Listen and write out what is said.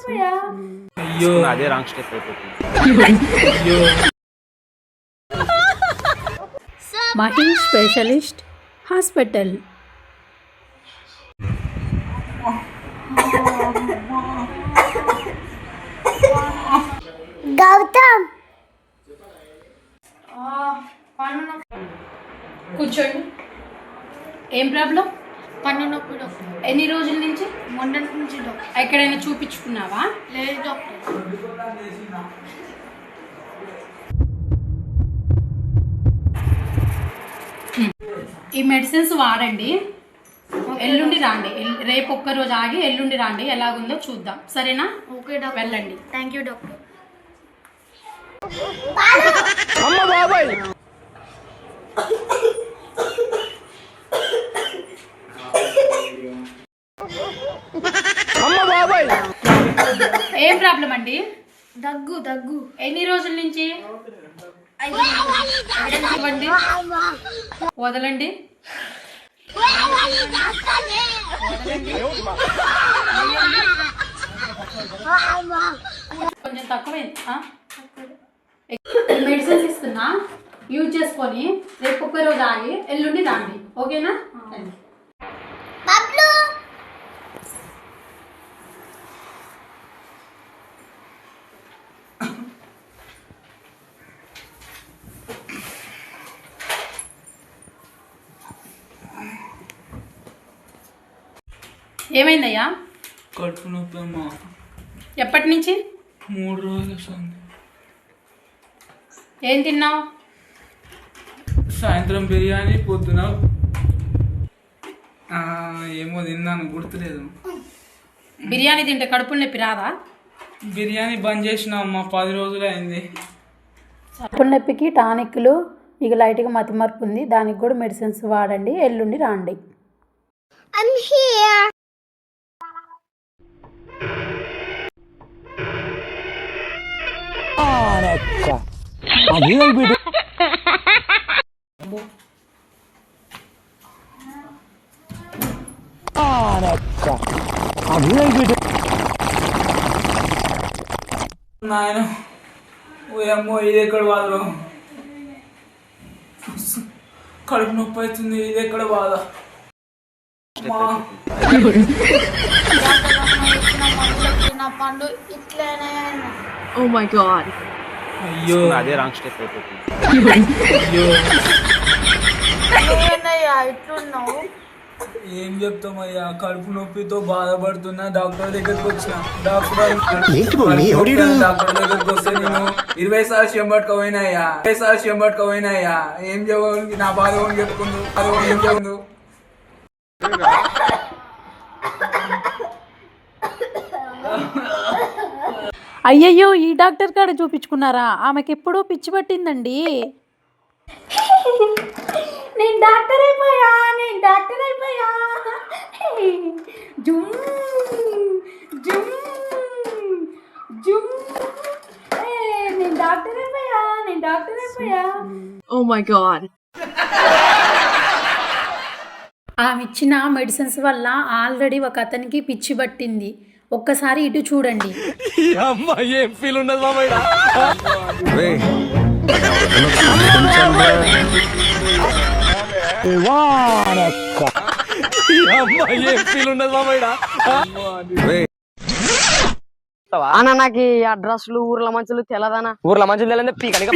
అయ్యో అదే wrong step అయిపోతుంది. Mahesh specialist hospital. గౌతమ్ కూర్చోండి. ఏం ప్రాబ్లం? పన్ను నొప్పి డాక్టర్. ఎన్ని రోజుల నుంచి? మొన్నటి నుంచి డాక్టర్. ఎక్కడైనా చూపించుకున్నావా? లేదు డాక్టర్. ఈ మెడిసిన్స్ వాడండి. ఎల్లుండి రాండి. రేపు ఒక్కరోజు ఆగి ఎల్లుండి రాండి. ఎలాగుందో చూద్దాం. సరేనా? Okay doctor. వెళ్ళండి. Thank you doctor. అమ్మ బాబాయ్ అమ్మ బాబాయ్ ఏం ప్రాబ్లం అండి? దగ్గు దగ్గు. ఎన్ని రోజుల నుంచి? ఇవ్వండి. వదలండి. కొంచెం తక్కువైంది. మెడిసిన్స్ ఇస్తున్నా, యూజ్ చేసుకొని రేపు ఒక్క రోజు ఆగి ఎల్లుండి రాండి. ఓకేనా? ఏమైందయ్యా? కడుపు నొప్పి అమ్మా. ఎప్పటి నుంచి? 3 రోజులు వస్తుంది. ఏం తిన్నావు? సాయంత్రం బిర్యానీ, పొద్దున ఏమో తిన్నాను, గుర్తులేదు. బిర్యానీ తింటే కడుపులో నొప్పి రాదా? బిర్యానీ బంద్ చేసిన అమ్మా, 10 రోజులు అయింది. కడుపులో నొప్పికి టానిక్లు, ఇక లైట్గా మతిమరుపు ఉంది, దానికి కూడా మెడిసిన్స్ వాడండి. ఎల్లుండి రాండి. I'm here. నాయన ఓయమ్మో, ఇది ఎక్కడ బాధ? కడుపు నొప్పి అవుతుంది, ఇది ఎక్కడ బాధ? నా పండు ఇట్లనే. Oh my god. అయ్యో అదే రాంగ్ స్టెప్ అయిపోతుంది. నువ్వేనయ్యా ఇట్లున్నావు? ఏం చెప్తామయ్యా, కడుపు నొప్పితో బాధపడుతున్నా. డాక్టర్ దగ్గరికి వచ్చిన. డాక్టర్ దగ్గరికి వస్తే నేను 20 సార్లు చెంబట్టుకపోయినాయ్యా. 20 సార్లు చెంబట్టుకపోయినాయ్యా. ఏం చెప్పు, నా బాధ చెప్పుకుందు. ఏం చెప్పిందు? అయ్యయ్యో, ఈ డాక్టర్ కాడ చూపించుకున్నారా? ఆమెకి ఎప్పుడో పిచ్చి పట్టిందండి. నేను డాక్టర్ అయిపోయా. జుమ్ జుమ్ జుమ్. నేను డాక్టర్ అయిపోయా. Oh my god. ఆమె ఇచ్చిన మెడిసిన్స్ వల్ల ఆల్రెడీ ఒక అతనికి పిచ్చి పట్టింది. ఒక్కసారి ఇటు చూడండి. ఏం ఫీల్ ఉండదు బాబాయ్. ఏం ఫీల్ ఉండదు బాబాయ్. అన్న నాకు ఈ అడ్రస్లు ఊర్ల మంచులు తెలదనా? ఊర్ల మంచి పీకని